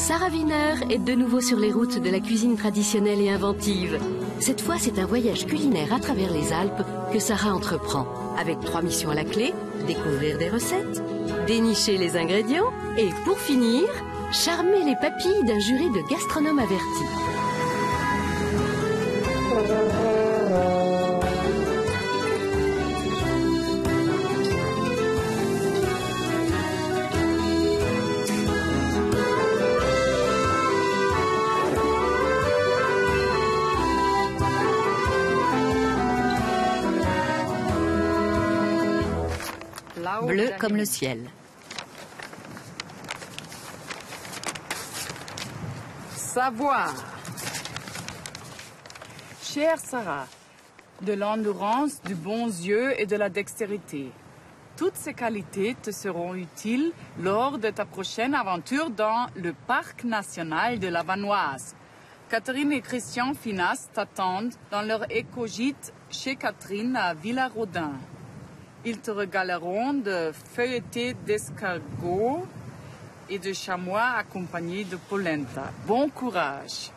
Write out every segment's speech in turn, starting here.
Sarah Wiener est de nouveau sur les routes de la cuisine traditionnelle et inventive. Cette fois, c'est un voyage culinaire à travers les Alpes que Sarah entreprend. Avec 3 missions à la clé, découvrir des recettes, dénicher les ingrédients et, pour finir, charmer les papilles d'un jury de gastronomes avertis. Bleu comme le ciel. Savoir. Chère Sarah, de l'endurance, du bon yeux et de la dextérité. Toutes ces qualités te seront utiles lors de ta prochaine aventure dans le parc national de la Vanoise. Catherine et Christian Finas t'attendent dans leur écogîte chez Catherine à Villarodin. Ils te régaleront de feuilletés d'escargots et de chamois accompagnés de polenta. Bon courage.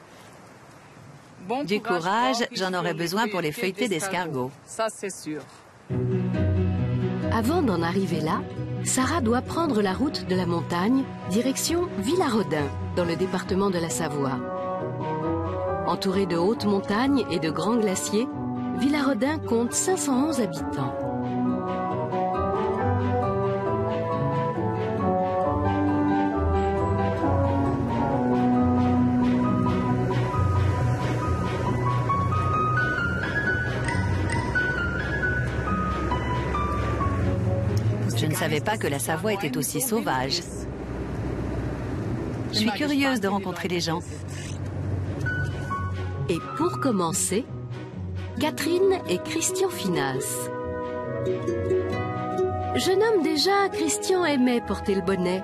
Du courage, j'en aurais besoin pour les feuilletés d'escargots. Ça, c'est sûr. Avant d'en arriver là, Sarah doit prendre la route de la montagne, direction Villarodin, dans le département de la Savoie. Entourée de hautes montagnes et de grands glaciers, Villarodin compte 511 habitants. Je ne savais pas que la Savoie était aussi sauvage. Je suis curieuse de rencontrer les gens. Et pour commencer, Catherine et Christian Finas. Jeune homme déjà, Christian aimait porter le bonnet.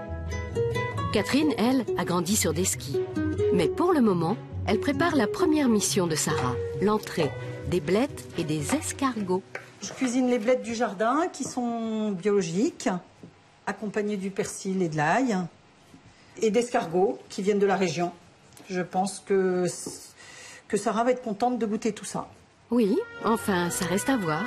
Catherine, elle, a grandi sur des skis. Mais pour le moment, elle prépare la première mission de Sarah, l'entrée, des blettes et des escargots. Je cuisine les blettes du jardin qui sont biologiques, accompagnées du persil et de l'ail, et d'escargots qui viennent de la région. Je pense que Sarah va être contente de goûter tout ça. Oui, enfin, ça reste à voir.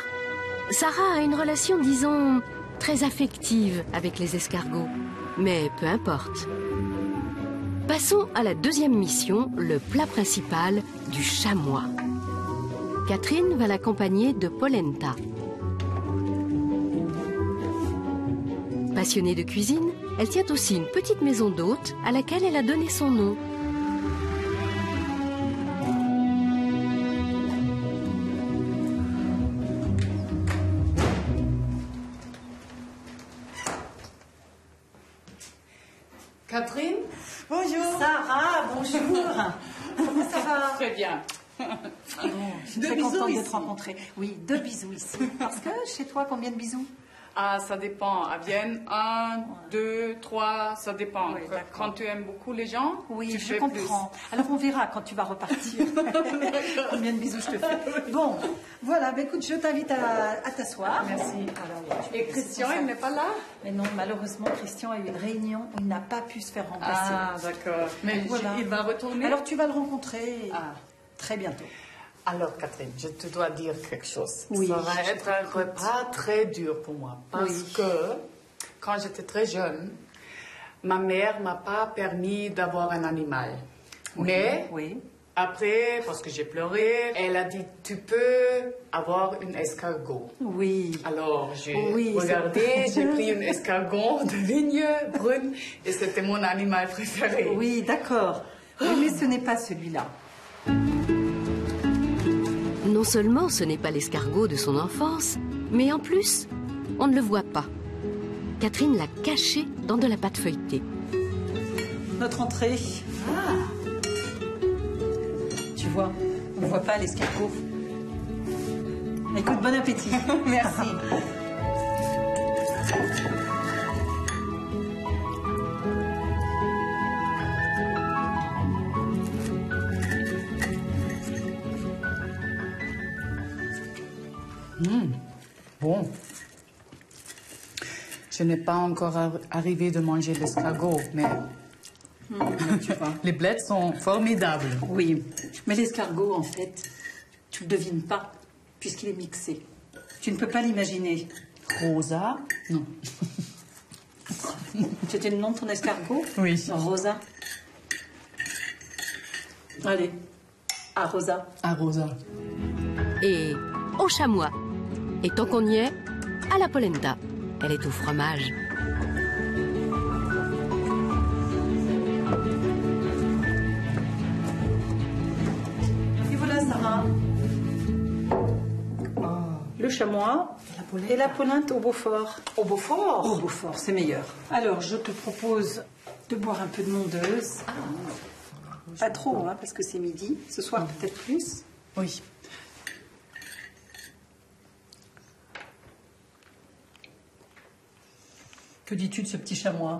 Sarah a une relation, disons, très affective avec les escargots. Mais peu importe. Passons à la deuxième mission, le plat principal, du chamois. Catherine va l'accompagner de polenta. Passionnée de cuisine, elle tient aussi une petite maison d'hôtes à laquelle elle a donné son nom. Catherine? Bonjour. Sarah, bonjour. Comment ça va? Très bien. Bon, je suis très contente de te rencontrer. Oui, 2 bisous ici. Parce que chez toi, combien de bisous? Ah, ça dépend. À Vienne, 1, 2, 3, ça dépend. Oui, quand tu aimes beaucoup les gens, oui, tu je fais comprends. Alors on verra quand tu vas repartir combien de bisous je te fais. Bon, voilà, bah, écoute, je t'invite à t'asseoir. Merci. Alors, Et Christian, il n'est pas là? Mais non, malheureusement, Christian a eu une réunion où il n'a pas pu se faire remplacer. Ah, d'accord. Mais voilà. il va retourner? Alors tu vas le rencontrer Ah. très bientôt. Alors, Catherine, je te dois dire quelque chose. Oui, Ça va être un repas très dur pour moi. Parce que, quand j'étais très jeune, ma mère m'a pas permis d'avoir un animal. Mais, après, parce que j'ai pleuré, elle a dit, tu peux avoir une escargot. Oui. Alors, j'ai regardé, j'ai pris une escargot de vigne brune et c'était mon animal préféré. Oui, d'accord. Oui, mais ce n'est pas celui-là. Non seulement ce n'est pas l'escargot de son enfance, mais en plus, on ne le voit pas. Catherine l'a caché dans de la pâte feuilletée. Notre entrée. Ah. Tu vois, on ne voit pas l'escargot. Écoute, bon appétit. Merci. Bon. Je n'ai pas encore arrivé de manger l'escargot, mais Tu vois. Les blettes sont formidables. Oui, mais l'escargot, en fait, tu le devines pas, puisqu'il est mixé. Tu ne peux pas l'imaginer. Rosa, non. C'était le nom de ton escargot? Oui. Rosa. Allez, à Rosa. À Rosa. Et au chamois. Et tant qu'on y est, à la polenta. Elle est au fromage. Et voilà, Sarah. Le chamois et la polenta au Beaufort. Au Beaufort? Au Beaufort, c'est meilleur. Alors, je te propose de boire un peu de mondeuse. Pas trop, hein, parce que c'est midi. Ce soir, peut-être plus. Oui. Que dis-tu de ce petit chamois?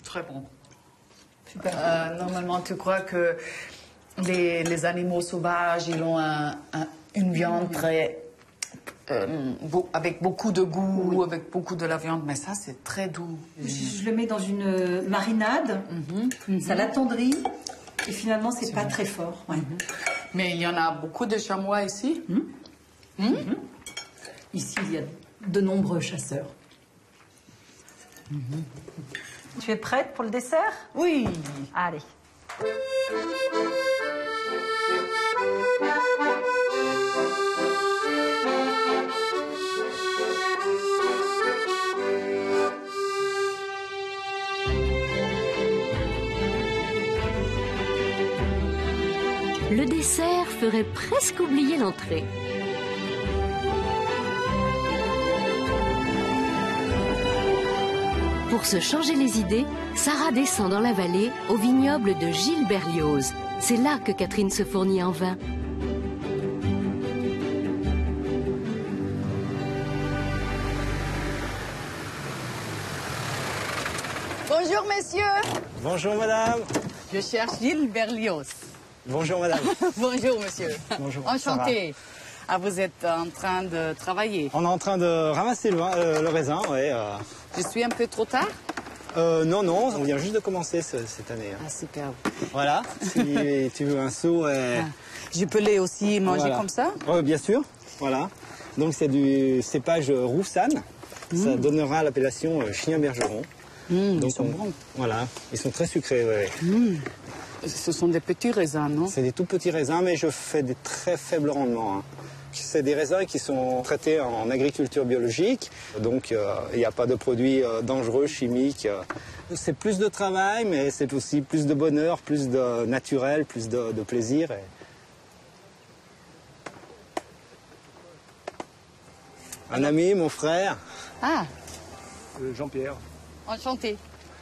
Très bon. Super. Normalement, tu crois que les animaux sauvages, ils ont une viande très... avec beaucoup de goût, avec beaucoup de la viande, mais ça, c'est très doux. Je le mets dans une marinade. Ça l'attendrit. Et finalement, c'est pas très fort. Ouais. Mais il y en a beaucoup de chamois ici. Ici, il y a de nombreux chasseurs. Tu es prête pour le dessert? Oui. Allez. Le dessert ferait presque oublier l'entrée. Pour se changer les idées, Sarah descend dans la vallée au vignoble de Gilles Berlioz. C'est là que Catherine se fournit en vin. Bonjour, messieurs. Bonjour madame. Je cherche Gilles Berlioz. Bonjour madame. Bonjour, monsieur. Bonjour. Enchanté. Ah, vous êtes en train de travailler. On est en train de ramasser le raisin, ouais. Je suis un peu trop tard? Non, on vient juste de commencer cette année. Ah, super. Voilà, si tu veux un seau. Je peux les aussi manger voilà. comme ça? Oui, bien sûr. Voilà. Donc c'est du cépage Roussanne. Ça donnera l'appellation chien bergeron. Donc, ils sont bons. Voilà, ils sont très sucrés. Ouais. Ce sont des petits raisins, non? C'est des tout petits raisins, mais je fais des très faibles rendements. Hein. C'est des raisins qui sont traités en agriculture biologique, donc il n'y a pas de produits dangereux, chimiques. C'est plus de travail, mais c'est aussi plus de bonheur, plus de naturel, plus de plaisir. Un ami, mon frère. Ah, Jean-Pierre. enchanté.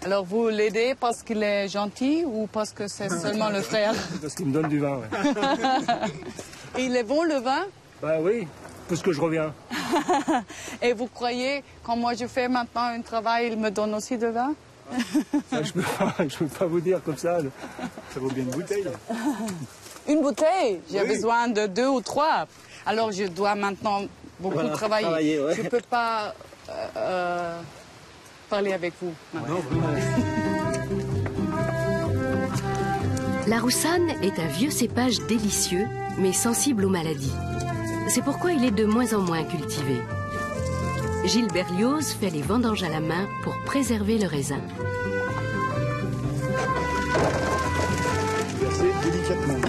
Alors vous l'aidez parce qu'il est gentil ou parce que c'est seulement le frère? Parce qu'il me donne du vin, ouais. Et il est bon le vin? Bah oui, parce que je reviens. Et vous croyez, quand moi je fais maintenant un travail, il me donne aussi de vin? Ça, je peux pas vous dire comme ça. Ça vaut bien une bouteille. Une bouteille? J'ai Oui. besoin de 2 ou 3. Alors je dois maintenant beaucoup Voilà, travailler. ouais. Je ne peux pas parler avec vous maintenant. Non, vraiment. La roussanne est un vieux cépage délicieux, mais sensible aux maladies. C'est pourquoi il est de moins en moins cultivé. Gilles Berlioz fait les vendanges à la main pour préserver le raisin. Verser délicatement.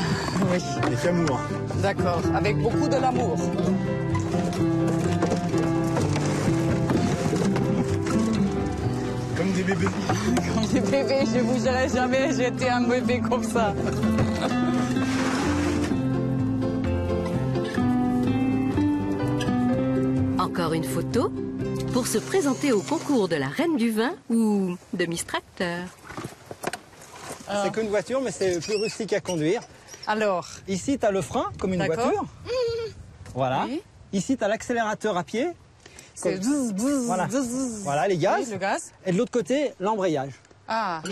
Oui, Avec amour. d'accord. Avec beaucoup de l'amour. Comme des bébés. Comme des bébés, je vous dirai jamais, j'étais un bébé comme ça. Encore une photo pour se présenter au concours de la Reine du Vin ou de Miss Tracteur. C'est qu'une voiture, mais c'est plus rustique à conduire. Alors, Ici, tu as le frein, comme une D'accord. voiture. Voilà. Oui. Ici, tu as l'accélérateur à pied. c'est Comme- bzz, bzz, Voilà. bzz, bzz. Voilà, les gaz. Oui, le gaz. Et de l'autre côté, l'embrayage. Ah.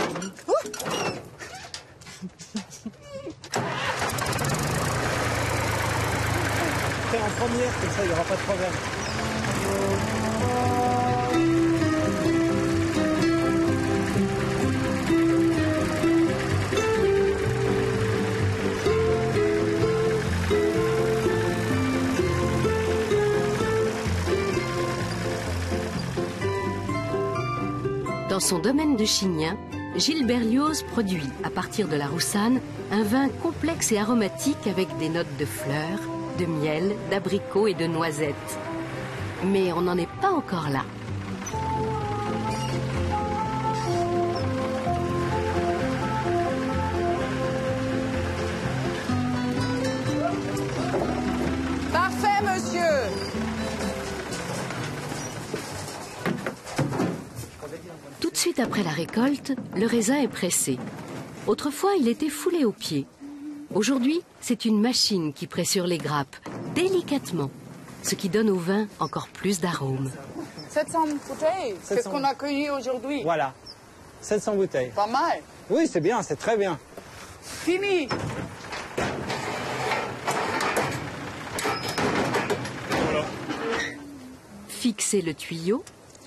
Fais en première, comme ça, il n'y aura pas de problème. Dans son domaine de Chignin, Gilles Berlioz produit, à partir de la Roussanne, un vin complexe et aromatique avec des notes de fleurs, de miel, d'abricots et de noisettes. Mais on n'en est pas encore là. Parfait, monsieur. Tout de suite après la récolte, le raisin est pressé. Autrefois, il était foulé au pied. Aujourd'hui, c'est une machine qui pressure les grappes, délicatement, ce qui donne au vin encore plus d'arôme. 700 bouteilles, c'est ce qu'on a cueilli aujourd'hui. Voilà, 700 bouteilles. Pas mal. Oui, c'est bien, c'est très bien. Fini. Fixer le tuyau,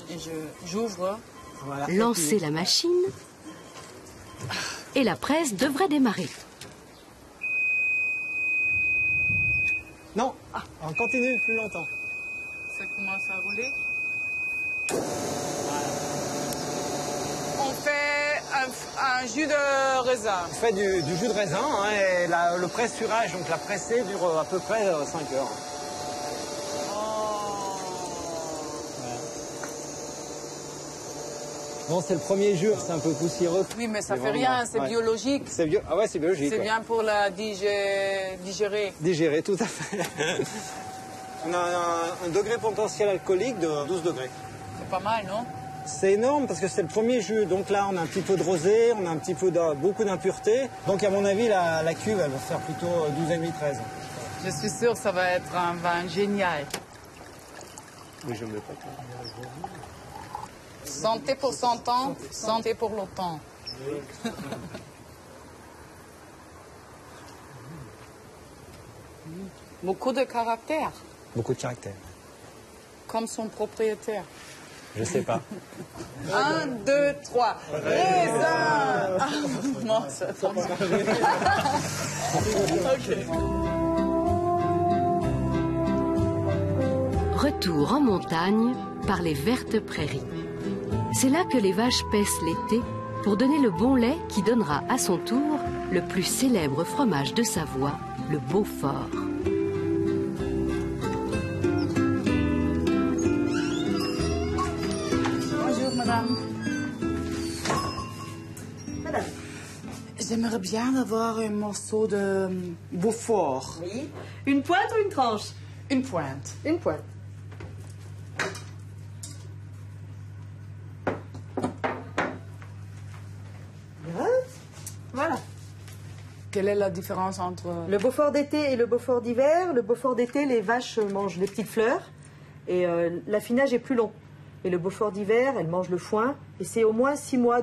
Et j'ouvre. Voilà. lancer la machine et la presse devrait démarrer. Non, on continue plus longtemps. Ça commence à rouler. On fait un jus de raisin. On fait du jus de raisin hein, et le pressurage, donc la pressée dure à peu près 5 heures. Bon, c'est le premier jus, c'est un peu poussiéreux. Oui, mais ça fait rien, c'est biologique. Ah ouais, c'est biologique. C'est bien pour la digérer. Digérer, tout à fait. On a un degré potentiel alcoolique de 12 degrés. C'est pas mal, non? C'est énorme parce que c'est le premier jus. Donc là, on a un petit peu de rosé, on a un petit peu beaucoup d'impuretés. Donc à mon avis, la cuve, elle va faire plutôt 12,5-13. Je suis sûre que ça va être un vin génial. Oui, je ne veux pas. Santé pour 100 ans, santé pour longtemps. Beaucoup de caractère, Beaucoup de caractère. comme son propriétaire. Je sais pas. 1, 2, 3. Raisin! Ah, non, ça tombe. Retour en montagne par les vertes prairies. C'est là que les vaches paissent l'été pour donner le bon lait qui donnera à son tour le plus célèbre fromage de Savoie, le Beaufort. Bonjour, madame. Madame. J'aimerais bien avoir un morceau de Beaufort. Oui. Une pointe ou une tranche? Une pointe. Une pointe. Voilà. Quelle est la différence entre... Le Beaufort d'été et le Beaufort d'hiver. Le Beaufort d'été, les vaches mangent les petites fleurs et l'affinage est plus long. Et le Beaufort d'hiver, elles mangent le foin et c'est au moins 6 mois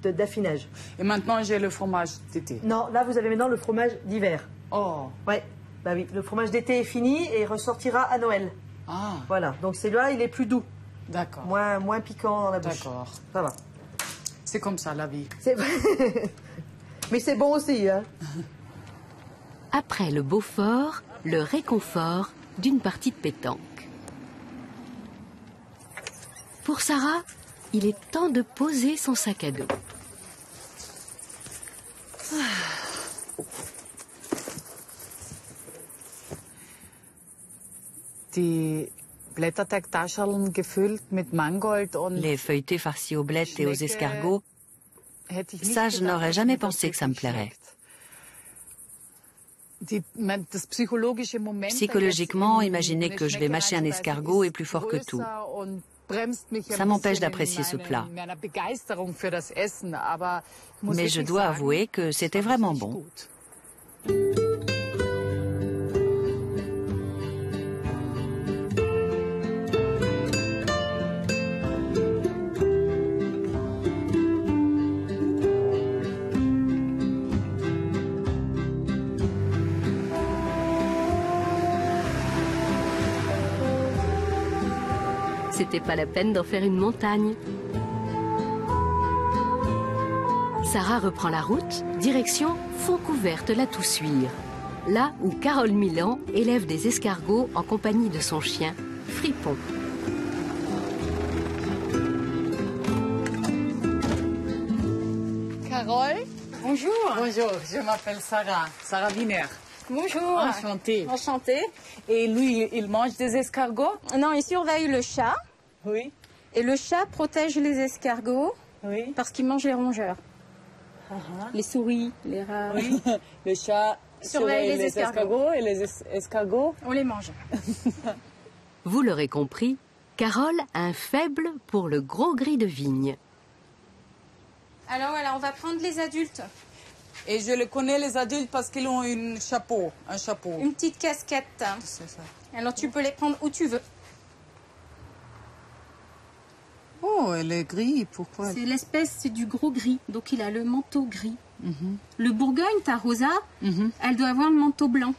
d'affinage. Et maintenant, j'ai le fromage d'été. Non, là, vous avez maintenant le fromage d'hiver. Oh. Ouais, bah oui. Le fromage d'été est fini et ressortira à Noël. Ah, Voilà. Donc celui-là, il est plus doux, d'accord. moins piquant dans la bouche. D'accord. Ça va. C'est comme ça, la vie. C'est Mais c'est bon aussi, hein. Après le Beaufort, le réconfort d'une partie de pétanque. Pour Sarah, il est temps de poser son sac à dos. Die Blätterteigtascheln gefüllt mit Mangold und... Les feuilletés farcis aux blettes et aux escargots, Hätte ich nicht ça, je gedacht, n'aurais dass jamais mir das pensé que ça me wirklich plairait. schmeckt. Das psychologische Moment, Psychologiquement, imaginer que je vais mâcher un escargot est plus fort que tout. Ça m'empêche d'apprécier ce plat. Mais je dois avouer que c'était vraiment bon. C'était pas la peine d'en faire une montagne. Sarah reprend la route, direction Fontcouverte-la-Toussuire, là où Carole Milan élève des escargots en compagnie de son chien, Fripon. Carole. Bonjour. Bonjour, je m'appelle Sarah Wiener. Bonjour. Enchantée. Enchantée. Et lui, il mange des escargots? Non, il surveille le chat. Oui. Et le chat protège les escargots Oui. parce qu'il mange les rongeurs. Les souris, les rats. Oui. Le chat Surveille les escargots. et les escargots. On les mange. Vous l'aurez compris, Carole a un faible pour le gros gris de vigne. Alors voilà, on va prendre les adultes. Et je les connais, les adultes, parce qu'ils ont un chapeau. Une petite casquette. C'est ça. Alors tu peux les prendre où tu veux. Oh, elle est gris, pourquoi? C'est l'espèce, c'est du gros gris. Donc il a le manteau gris. Le Bourgogne, ta Rosa, elle doit avoir le manteau blanc.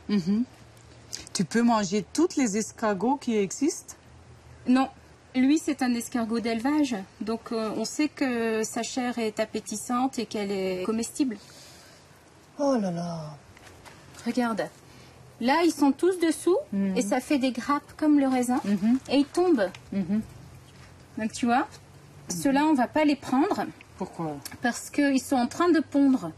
Tu peux manger toutes les escargots qui existent? Non, lui c'est un escargot d'élevage. Donc on sait que sa chair est appétissante et qu'elle est comestible. Oh là là. Regarde. Là, ils sont tous dessous et ça fait des grappes comme le raisin et ils tombent. Donc tu vois, ceux-là, on va pas les prendre. Pourquoi? Parce qu'ils sont en train de pondre.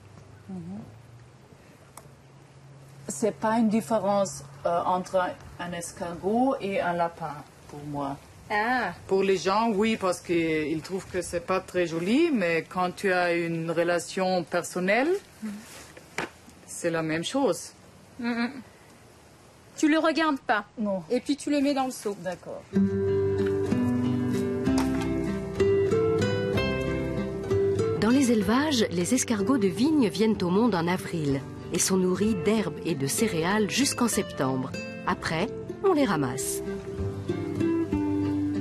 C'est pas une différence entre un escargot et un lapin, pour moi. Ah, Pour les gens, oui, parce qu'ils trouvent que c'est pas très joli, mais quand tu as une relation personnelle, c'est la même chose. tu le regardes pas. Non. Et puis tu le mets dans le seau. D'accord. Dans les élevages, les escargots de vigne viennent au monde en avril et sont nourris d'herbes et de céréales jusqu'en septembre. Après, on les ramasse.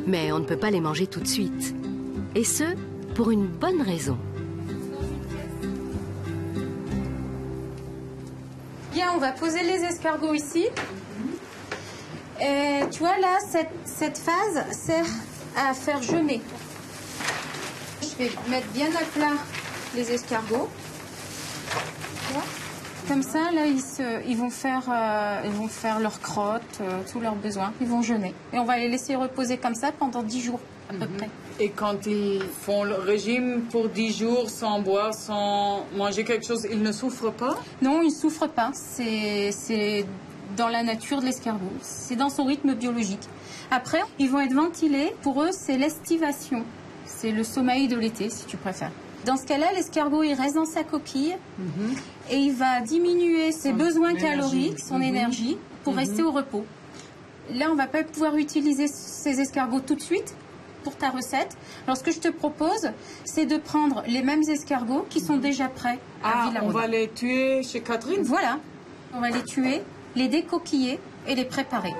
Mais on ne peut pas les manger tout de suite. Et ce, pour une bonne raison. Bien, on va poser les escargots ici. Et tu vois là, cette phase sert à faire jeûner. Je vais mettre bien à plat les escargots. Tu vois ? Comme ça, là, ils vont faire leurs crottes, tous leurs besoins. Ils vont jeûner. Et on va les laisser reposer comme ça pendant 10 jours à peu près. Et quand ils font le régime pour 10 jours sans boire, sans manger quelque chose, ils ne souffrent pas? Non, ils ne souffrent pas. C'est dans la nature de l'escargot. C'est dans son rythme biologique. Après, ils vont être ventilés. Pour eux, c'est l'estivation. C'est le sommeil de l'été, si tu préfères. Dans ce cas-là, l'escargot, il reste dans sa coquille et il va diminuer ses besoins caloriques, son énergie, pour rester au repos. Là, on ne va pas pouvoir utiliser ces escargots tout de suite pour ta recette. Alors, ce que je te propose, c'est de prendre les mêmes escargots qui sont déjà prêts à Villarodin. On va les tuer chez Catherine? Voilà. On va les tuer, les décoquiller et les préparer.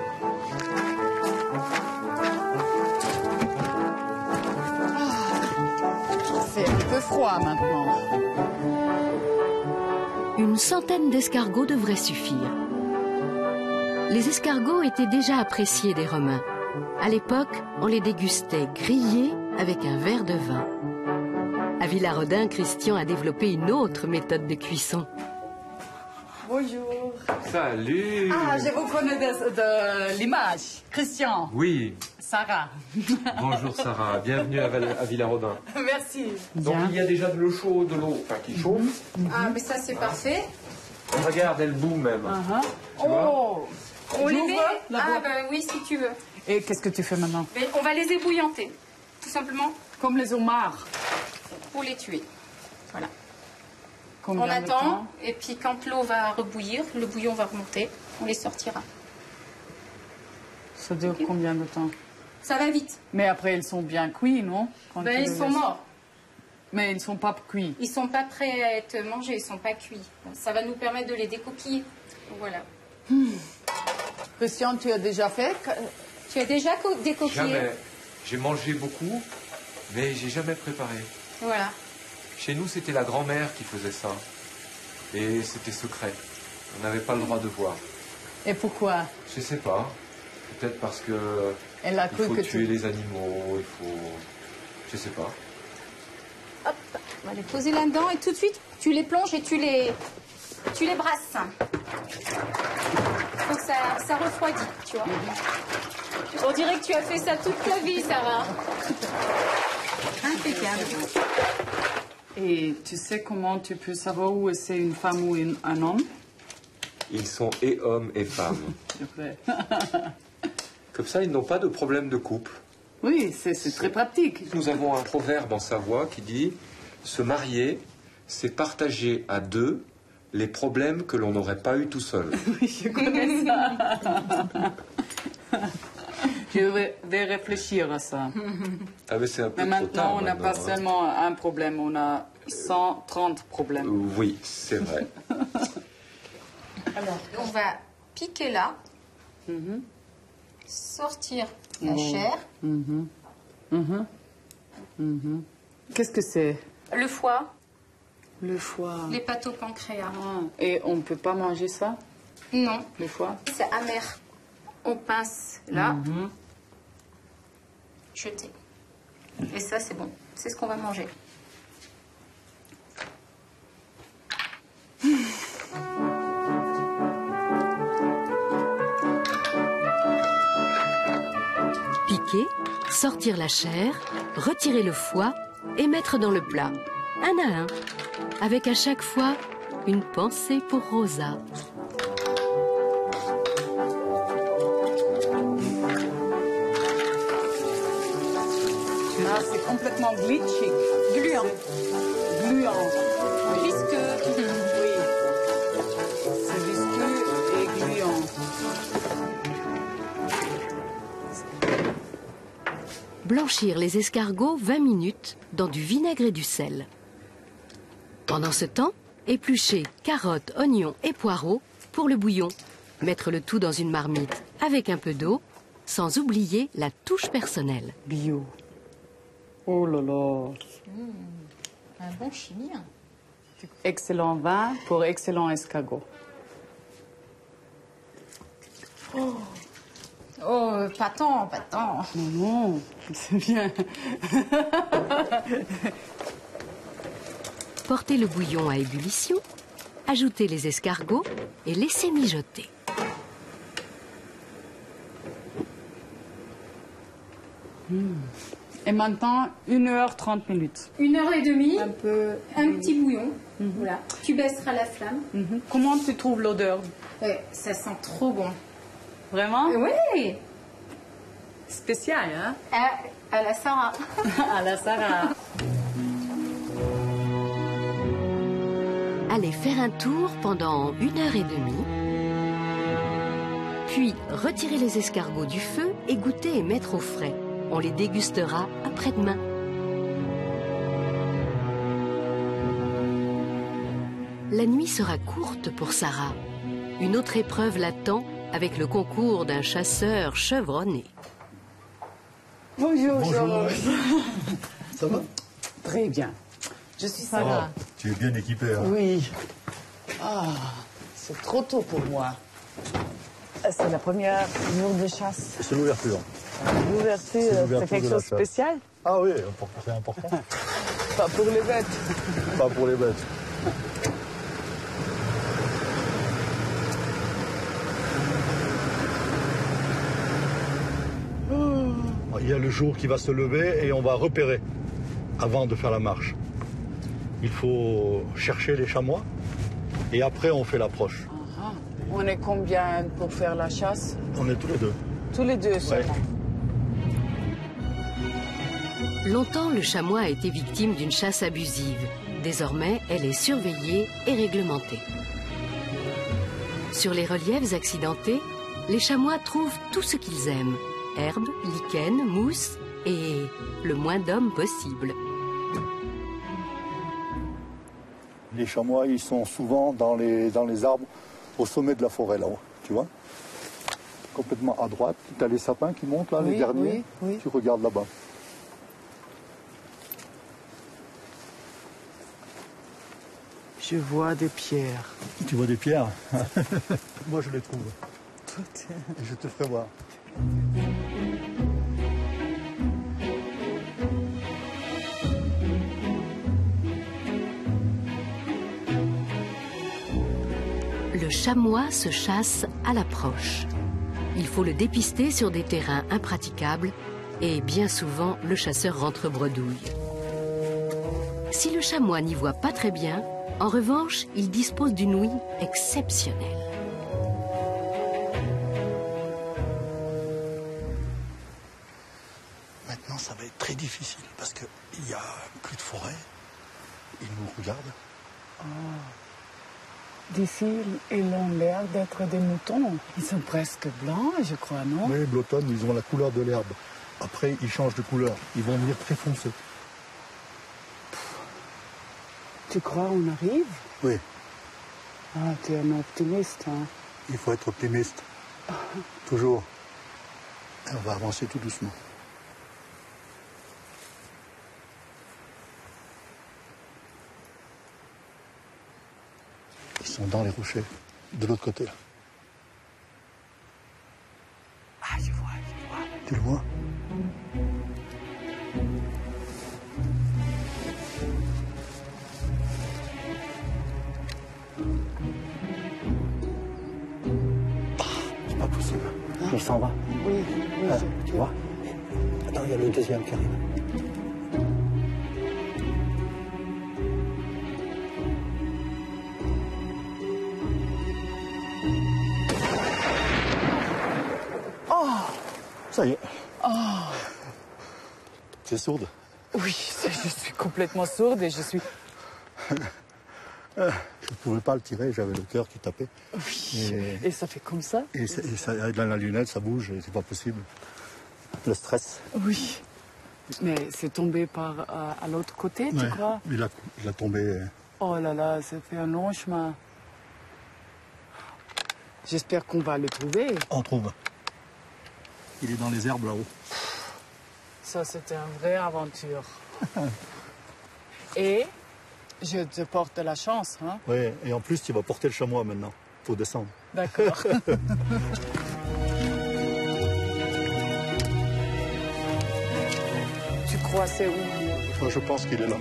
C'est un peu froid maintenant. Une centaine d'escargots devrait suffire. Les escargots étaient déjà appréciés des Romains. À l'époque, on les dégustait grillés avec un verre de vin. À Villarodin, Christian a développé une autre méthode de cuisson. Bonjour. Salut. Ah, je vous connais de l'image. Christian. Oui, Sarah. bonjour Sarah, bienvenue à Villarodin. Merci. Donc il y a déjà de l'eau chaude, qui chauffe. Ah, mais ça, c'est parfait. Regarde, elle bout même. Tu vois Oh. On les J'ouvre met. la Ah, boîte. ben oui, si tu veux. Et qu'est-ce que tu fais maintenant? Mais on va les ébouillanter, tout simplement, Comme les homards. pour les tuer. Voilà. Combien On de attend, temps? et puis quand l'eau va rebouillir, le bouillon va remonter, on les sortira. Ça dure combien de temps? Ça va vite. Mais après, ils sont bien cuits, non? Quand Ben, tu ils les sont laisses. morts. Mais ils ne sont pas cuits. Ils sont pas prêts à être mangés, ils sont pas cuits. Ça va nous permettre de les décoquiller. Voilà. Christian, tu as déjà fait? Tu as déjà décoquillé? Jamais. J'ai mangé beaucoup, mais j'ai jamais préparé. Voilà. Chez nous, c'était la grand-mère qui faisait ça. Et c'était secret. On n'avait pas le droit de voir. Et pourquoi? Je sais pas. Peut-être parce que Elle a il cru faut que tuer les animaux, il faut... Je sais pas. Hop, on va les poser là-dedans et tout de suite, tu les plonges et tu les brasses. Faut que ça refroidit, tu vois. On dirait que tu as fait ça toute ta vie, Sarah. Impeccable. Et tu sais comment tu peux savoir où c'est une femme ou un homme? Ils sont et hommes et femmes. C'est vrai. Comme ça, ils n'ont pas de problème de couple. Oui, c'est très pratique. Nous avons un proverbe en Savoie qui dit « Se marier, c'est partager à deux les problèmes que l'on n'aurait pas eu tout seul. » Oui, je connais ça. Je vais réfléchir à ça. Ah, mais c'est un peu Mais trop tard maintenant, on n'a pas seulement un problème, on a 130 problèmes. Oui, c'est vrai. Alors, on va piquer là, sortir la chair. Qu'est-ce que c'est? Le foie, Le foie. l'hépatopancréas. Ah, et on ne peut pas manger ça, Non, le foie? c'est amer. On pince là, jeter. Et ça, c'est bon. C'est ce qu'on va manger. Piquer, sortir la chair, retirer le foie et mettre dans le plat, un à un, avec à chaque fois une pensée pour Rosa. Ah, c'est complètement glitchy. Gluant. Gluant. Visqueux. Oui. C'est visqueux et gluant. Blanchir les escargots 20 minutes dans du vinaigre et du sel. Pendant ce temps, éplucher carottes, oignons et poireaux pour le bouillon. Mettre le tout dans une marmite avec un peu d'eau, sans oublier la touche personnelle. Bio. Oh là là. Un bon chimien. Excellent vin pour excellent escargot. Oh, pas tant, pas tant. Non, c'est bien. Portez le bouillon à ébullition, ajoutez les escargots et laissez mijoter. Et maintenant, 1h30. 1h30, Un peu. un petit bouillon. Voilà. Tu baisseras la flamme. Comment tu trouves l'odeur? Ouais, ça sent trop bon. Vraiment? Oui, Spécial, hein? à la Sarah. À la Sarah. Allez faire un tour pendant 1h30. Puis retirez les escargots du feu, égoutter et mettre au frais. On les dégustera après-demain. La nuit sera courte pour Sarah. Une autre épreuve l'attend avec le concours d'un chasseur chevronné. Bonjour, Bonjour. Georges. Ça va? Très bien. Je suis Sarah. Ah, tu es bien équipé. Hein? Oui. Ah, c'est trop tôt pour moi. C'est la première jour de chasse. C'est l'ouverture. L'ouverture, c'est quelque de la chose de chasse. spécial? Ah oui, c'est important. Pas pour les bêtes. Pas pour les bêtes. Il y a le jour qui va se lever et on va repérer avant de faire la marche. Il faut chercher les chamois et après on fait l'approche. Ah, on est combien pour faire la chasse? On est tous les deux. Tous les deux seulement. Longtemps, le chamois a été victime d'une chasse abusive. Désormais, elle est surveillée et réglementée. Sur les reliefs accidentés, les chamois trouvent tout ce qu'ils aiment. Herbes, lichens, mousse et le moins d'hommes possible. Les chamois, ils sont souvent dans les arbres au sommet de la forêt là-haut, tu vois. Complètement à droite. Tu as les sapins qui montent là, Oui, les derniers. oui, oui. Tu regardes là-bas. Je vois des pierres. Tu vois des pierres? Moi je les trouve. Et je te ferai voir. Le chamois se chasse à l'approche. Il faut le dépister sur des terrains impraticables et bien souvent le chasseur rentre bredouille. Si le chamois n'y voit pas très bien, en revanche, il dispose d'une ouïe exceptionnelle. Maintenant, ça va être très difficile parce qu'il n'y a plus de forêt. Ils nous regardent. D'ici, ils ont l'air d'être des moutons. Ils sont presque blancs, je crois, non? Oui, l'automne, ils ont la couleur de l'herbe. Après, ils changent de couleur. Ils vont venir très foncés. Tu crois on arrive? Oui, Ah, tu es un optimiste, hein? il faut être optimiste. Toujours. Et on va avancer tout doucement. Ils sont dans les rochers, de l'autre côté. Là. Ah, je vois, je vois. Tu le vois? C'est pas possible. Il s'en va. Oui, oui, Tu vois? Attends, il y a le deuxième qui arrive. Ça y est. Tu es sourde? Oui, je suis complètement sourde et je suis... Je ne pouvais pas le tirer, j'avais le cœur qui tapait. Oui, et ça fait comme ça? Et dans la lunette, ça bouge, c'est pas possible. Le stress. Oui. Mais c'est tombé par à l'autre côté, tu crois? Il a tombé. Oh là là, ça fait un long chemin. J'espère qu'on va le trouver. On trouve. Il est dans les herbes là-haut. Ça, c'était une vraie aventure. Et je te porte de la chance, hein? Oui, et en plus, tu vas porter le chamois maintenant. Faut descendre. D'accord. Tu crois c'est où? Je pense qu'il est là,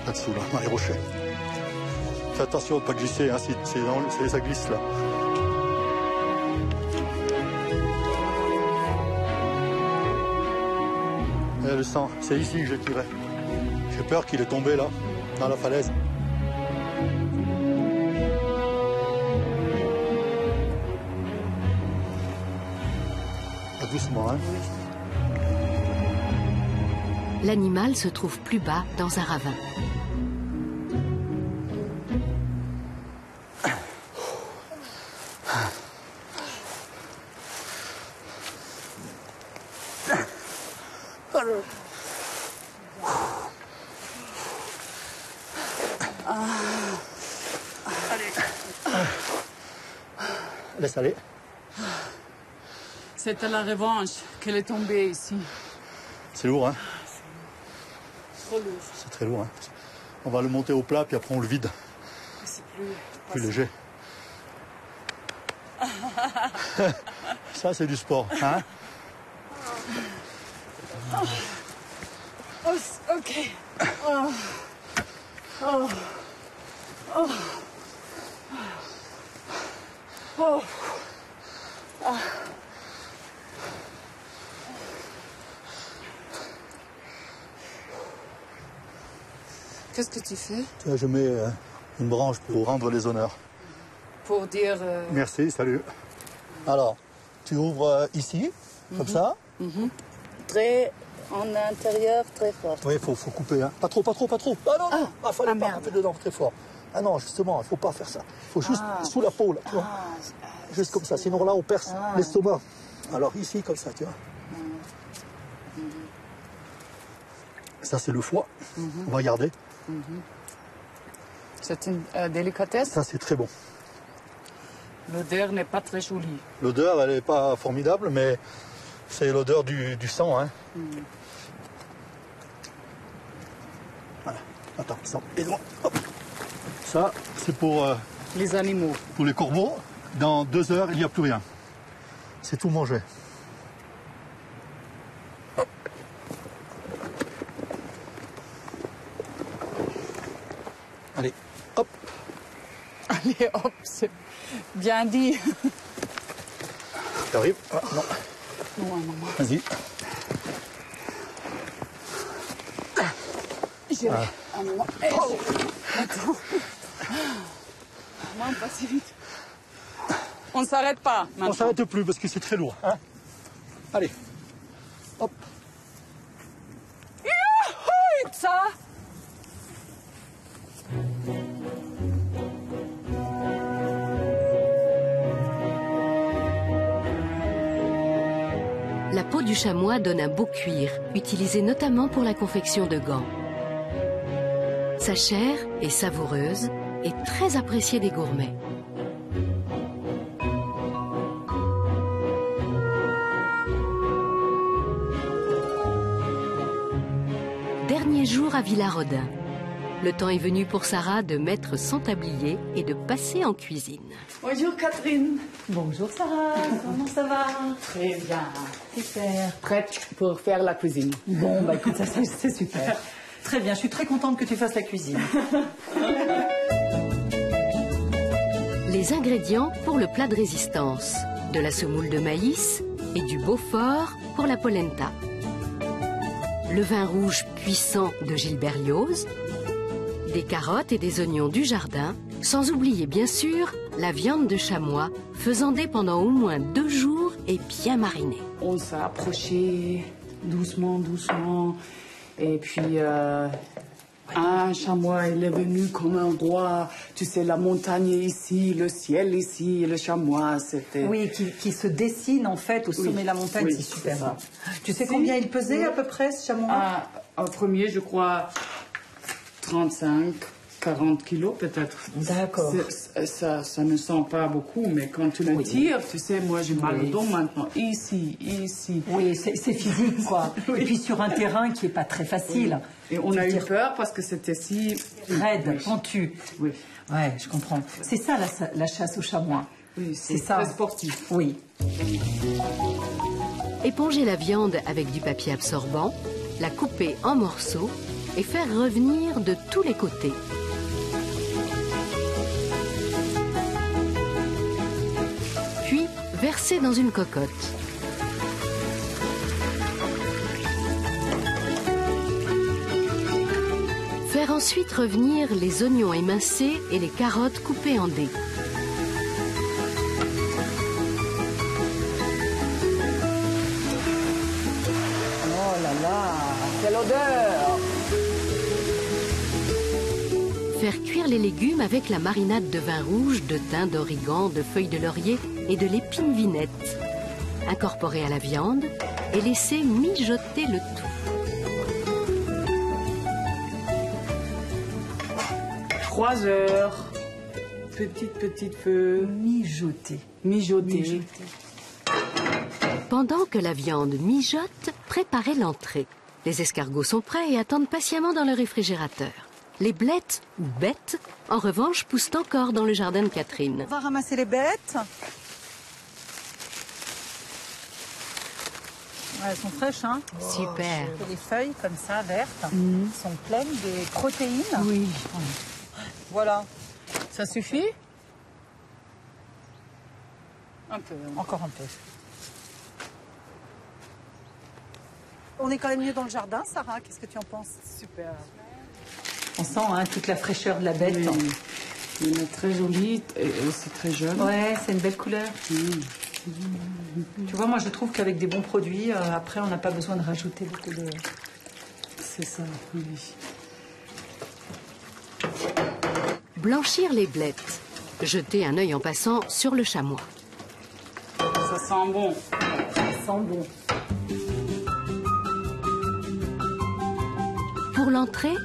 là-dessous, là, dans les rochers. Fais attention de ne pas glisser, hein, ça glisse là. Et le sang, c'est ici que je tirais. J'ai peur qu'il est tombé là, dans la falaise. Doucement, hein. L'animal se trouve plus bas dans un ravin. Laisse aller. C'était la revanche qu'elle est tombée ici. C'est lourd, hein? Trop lourd. C'est très lourd, hein? On va le monter au plat, puis après on le vide. C'est Plus léger. Ça, c'est du sport, hein? Oh, ok. Oh. Oh. Oh. Oh. Ah. Qu'est-ce que tu fais? Je mets une branche pour rendre les honneurs. Pour dire... Merci, salut. Alors, tu ouvres ici, comme ça. Très en intérieur, très fort. Oui, il faut couper, hein. Pas trop, pas trop, pas trop. Ah non, non, fallait pas couper dedans très fort. Ah non, justement, il faut pas faire ça. Il faut juste sous la peau, là, tu vois. Juste comme ça, sinon là, on perce l'estomac. Alors ici, comme ça, tu vois. Ça, c'est le foie. On va garder. C'est une délicatesse. Ça, c'est très bon. L'odeur n'est pas très jolie. L'odeur, elle n'est pas formidable, mais c'est l'odeur du sang, hein. Voilà. Attends, ça, aide-moi. Hop. Ça, c'est pour... les animaux. Pour les corbeaux. Dans 2 heures, il n'y a plus rien. C'est tout mangé. Hop. Allez, hop. Allez, hop, c'est bien dit. T'arrives? Ah, non. Non, maman. Vas-y. J'ai Attends. Non, pas si vite. On ne s'arrête pas maintenant. On ne s'arrête plus parce que c'est très lourd. Hein. Allez. Hop. Youhou, ça. La peau du chamois donne un beau cuir, utilisé notamment pour la confection de gants. Sa chair est savoureuse et très appréciée des gourmets. Dernier jour à Villarodin. Le temps est venu pour Sarah de mettre son tablier et de passer en cuisine. Bonjour Catherine. Bonjour Sarah, comment ça va? Très bien. Super. Prête pour faire la cuisine. Bon, bah écoute, ça c'est super. Très bien, je suis très contente que tu fasses la cuisine. Les ingrédients pour le plat de résistance. De la semoule de maïs et du Beaufort pour la polenta. Le vin rouge puissant de Gilles Berlioz, des carottes et des oignons du jardin, sans oublier bien sûr la viande de chamois, faisandée pendant au moins 2 jours et bien marinée. On s'est approché doucement, doucement. Et puis, un chamois, il est venu comme un roi. Tu sais, la montagne est ici, le ciel ici, et le chamois, c'était... Oui, qui se dessine en fait au sommet de la montagne, oui, c'est super. c'est ça. Tu sais combien il pesait à peu près, ce chamois? En premier, je crois, 35, 40 kilos peut-être. D'accord. Ça ne sent pas beaucoup, mais quand tu le tires, tu sais, moi j'ai mal au dos maintenant, ici. Oui, c'est physique quoi. Oui. Et puis sur un terrain qui n'est pas très facile. Oui. Et on a eu peur parce que c'était si... raide, pentu. Oui. Ouais, je comprends. C'est ça la chasse au chamois. Oui, c'est ça. Très sportif. Oui. Éponger la viande avec du papier absorbant, la couper en morceaux et faire revenir de tous les côtés. Puis, verser dans une cocotte. Faire ensuite revenir les oignons émincés et les carottes coupées en dés. Oh là là, quelle odeur! Faire cuire les légumes avec la marinade de vin rouge, de thym, d'origan, de feuilles de laurier et de l'épine vinette. Incorporer à la viande et laisser mijoter le tout. 3 heures. Petite feu. Mijoter. Mijoter. Pendant que la viande mijote, préparez l'entrée. Les escargots sont prêts et attendent patiemment dans le réfrigérateur. Les blettes, ou bêtes, en revanche, poussent encore dans le jardin de Catherine. On va ramasser les bêtes. Ouais, elles sont fraîches, hein? Super. Et les feuilles, comme ça, vertes, sont pleines de protéines. Oui. Voilà. Ça suffit? Un peu. Encore un peu. On est quand même mieux dans le jardin, Sarah. Qu'est-ce que tu en penses? Super. On sent hein, toute la fraîcheur de la bête. Oui. Il est très joli et aussi très jeune. Ouais, c'est une belle couleur. Tu vois, moi je trouve qu'avec des bons produits, après on n'a pas besoin de rajouter beaucoup de... C'est ça, oui. Blanchir les blettes. Jeter un œil en passant sur le chamois. Ça sent bon. Ça sent bon. Pour l'entrée,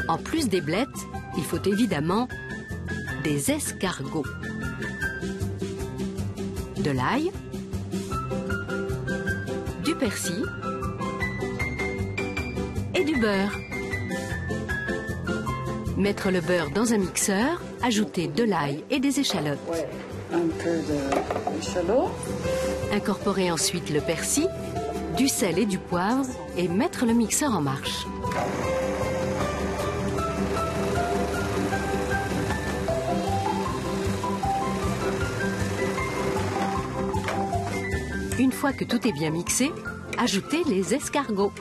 en plus des blettes, il faut évidemment des escargots. De l'ail, du persil et du beurre. Mettre le beurre dans un mixeur, ajouter de l'ail et des échalotes. Ouais, un peu d'échalote. Incorporer ensuite le persil, du sel et du poivre et mettre le mixeur en marche. Une fois que tout est bien mixé, ajoutez les escargots.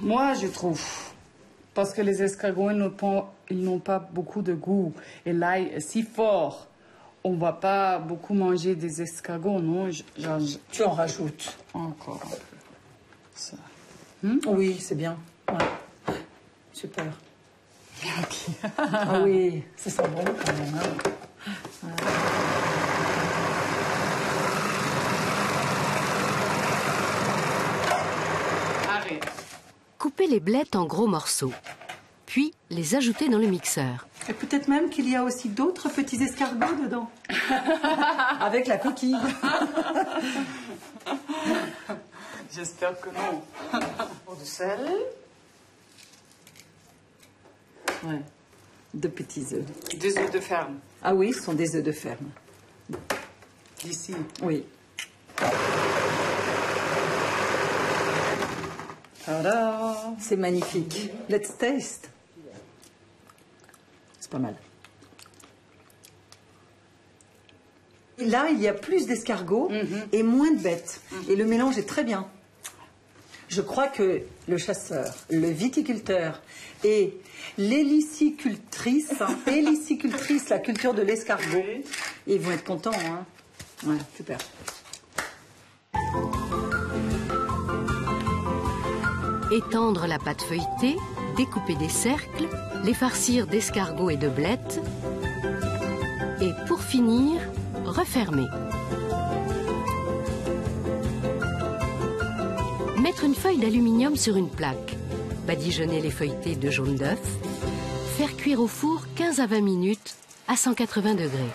Moi, je trouve Parce que les escargots, ils n'ont pas beaucoup de goût. Et l'ail est si fort. On ne va pas beaucoup manger des escargots, non? Tu en rajoutes. Encore un peu. Ça. Oui, c'est bien. Ouais. Super. Ah oui, ça sent bon quand même. Hein. Ouais. Arrête. Coupez les blettes en gros morceaux, puis les ajouter dans le mixeur. Et peut-être même qu'il y a aussi d'autres petits escargots dedans. Avec la coquille. J'espère que non. De sel. Ouais. De petits œufs. Des œufs de ferme. Ah oui, ce sont des œufs de ferme. D'ici. Oui. Tada! C'est magnifique. Let's taste. C'est pas mal. Là, il y a plus d'escargots et moins de bêtes. Et le mélange est très bien. Je crois que le chasseur, le viticulteur et l'hélicicultrice, la culture de l'escargot, ils vont être contents. Hein. Ouais, super. Étendre la pâte feuilletée, découper des cercles, les farcir d'escargots et de blettes. Et pour finir, refermer. Mettre une feuille d'aluminium sur une plaque. Badigeonner les feuilletés de jaune d'œuf. Faire cuire au four 15 à 20 minutes à 180 degrés.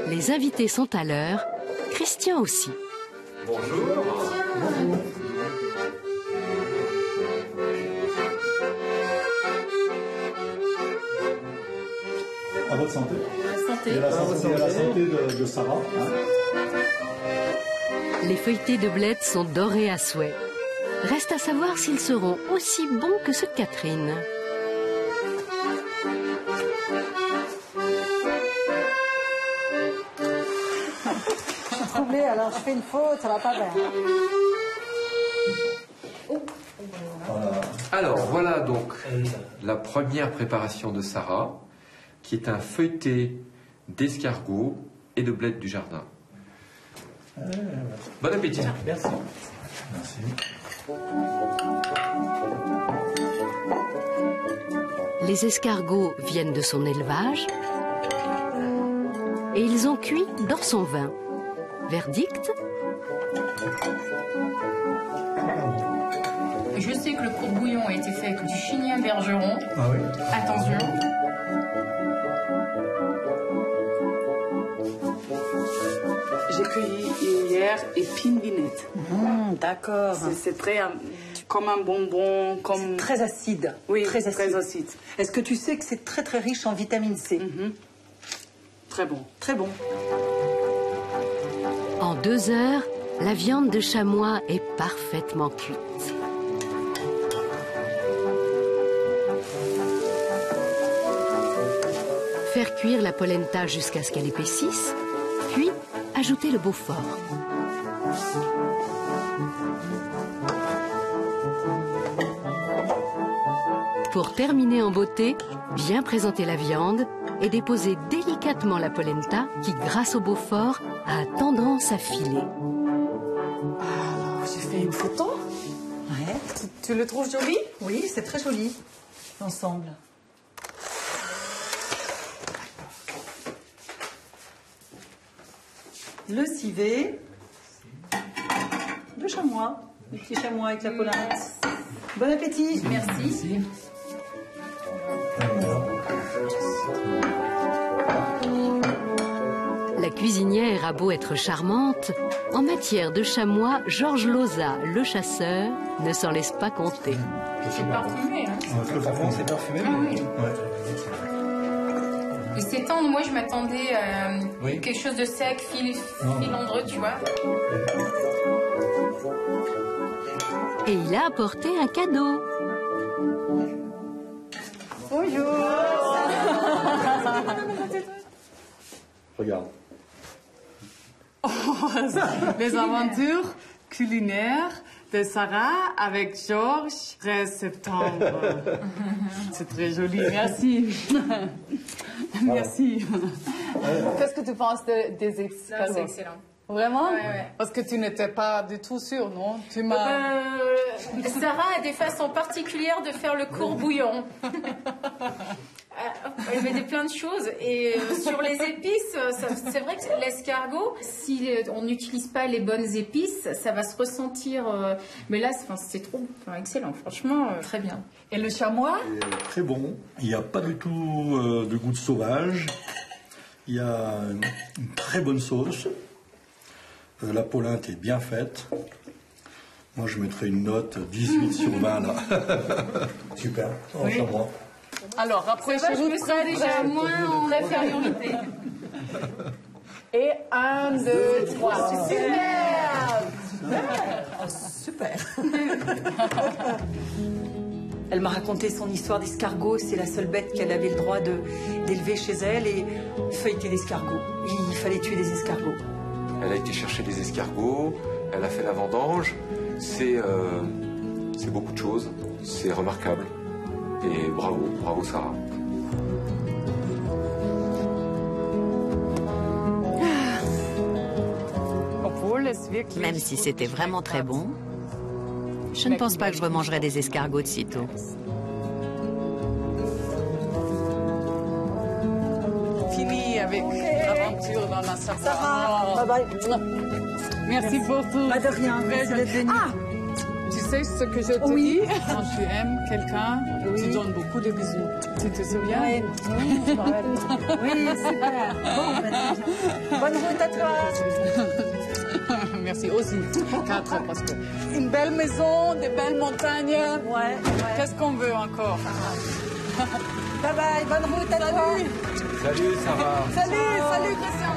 Les invités sont à l'heure, Christian aussi. Bonjour. Bonjour. À votre santé. Santé. Et à la santé de Sarah. Hein. Les feuilletés de blettes sont dorés à souhait. Reste à savoir s'ils seront aussi bons que ceux de Catherine. Alors je fais une faute, ça va pas bien. Alors voilà donc la première préparation de Sarah, qui est un feuilleté d'escargot et de blettes du jardin. Bon appétit. Merci. Merci. Les escargots viennent de son élevage et ils ont cuit dans son vin. Verdict? Je sais que le court bouillon a été fait avec du chignin bergeron. Ah oui. Attention. J'ai cueilli hier épines binettes. D'accord. C'est très comme un bonbon, comme Très acide. oui, très acide. très acide. Est-ce que tu sais que c'est très très riche en vitamine C? Très bon. Très bon. En 2 heures, la viande de chamois est parfaitement cuite. Faire cuire la polenta jusqu'à ce qu'elle épaississe, puis ajouter le Beaufort. Pour terminer en beauté, bien présenter la viande et déposer délicatement la polenta qui, grâce au Beaufort, a tendance à filer. Alors, j'ai fait une photo. Ouais. Tu le trouves joli? Oui, c'est très joli. Ensemble. Le civet. Le chamois. Le petit chamois avec la polenta. Bon appétit. Merci. La cuisinière a beau être charmante, en matière de chamois, Georges Loza, le chasseur, ne s'en laisse pas compter. C'est parfumé. Hein. Le parfum, c'est parfumé. Ah oui. Ouais. Et c'est tendre, moi je m'attendais à Oui. quelque chose de sec, filandreux, tu vois. Et il a apporté un cadeau. Bonjour. Regarde. Les aventures culinaires de Sarah avec Georges, 13 septembre. C'est très joli, merci. Merci. Qu'est-ce que tu penses des escargots? C'est excellent. Vraiment? Ouais. Parce que tu n'étais pas du tout sûre, non? Tu m'as... Sarah a des façons particulières de faire le courbouillon. Elle met plein de choses. Et sur les épices, c'est vrai que l'escargot, si on n'utilise pas les bonnes épices, ça va se ressentir. Mais là, c'est trop excellent, franchement. Très bien. Et le chamois? Très bon. Il n'y a pas du tout de goût de sauvage. Il y a une très bonne sauce. La polenta est bien faite. Moi, je mettrais une note 18 sur 20 là. Super. Oui. Chamois. Alors, après, je me sens déjà moins en infériorité. Et 1, 2, 3. Super. Elle m'a raconté son histoire d'escargot. C'est la seule bête qu'elle avait le droit d'élever chez elle et feuilleter d'escargots. Il fallait tuer des escargots. Elle a été chercher des escargots, elle a fait la vendange. C'est beaucoup de choses. C'est remarquable. Et bravo Sarah. Même si c'était vraiment très bon, je ne pense pas que je remangerai des escargots de sitôt. Fini avec l'aventure dans la savane. Sarah, bye bye. Merci pour tout. Pas de rien, merci d'être venue. Tu sais ce que je te dis? Quand tu aimes quelqu'un, tu donnes beaucoup de bisous. Tu te souviens? Oui, je me rappelle. Oui, super. Bon, bonne route à toi. Merci aussi. 4 parce que une belle maison, des belles montagnes. Ouais. Qu'est-ce qu'on veut encore? Bye bye, bonne route à toi. Salut Sarah. Salut Christian.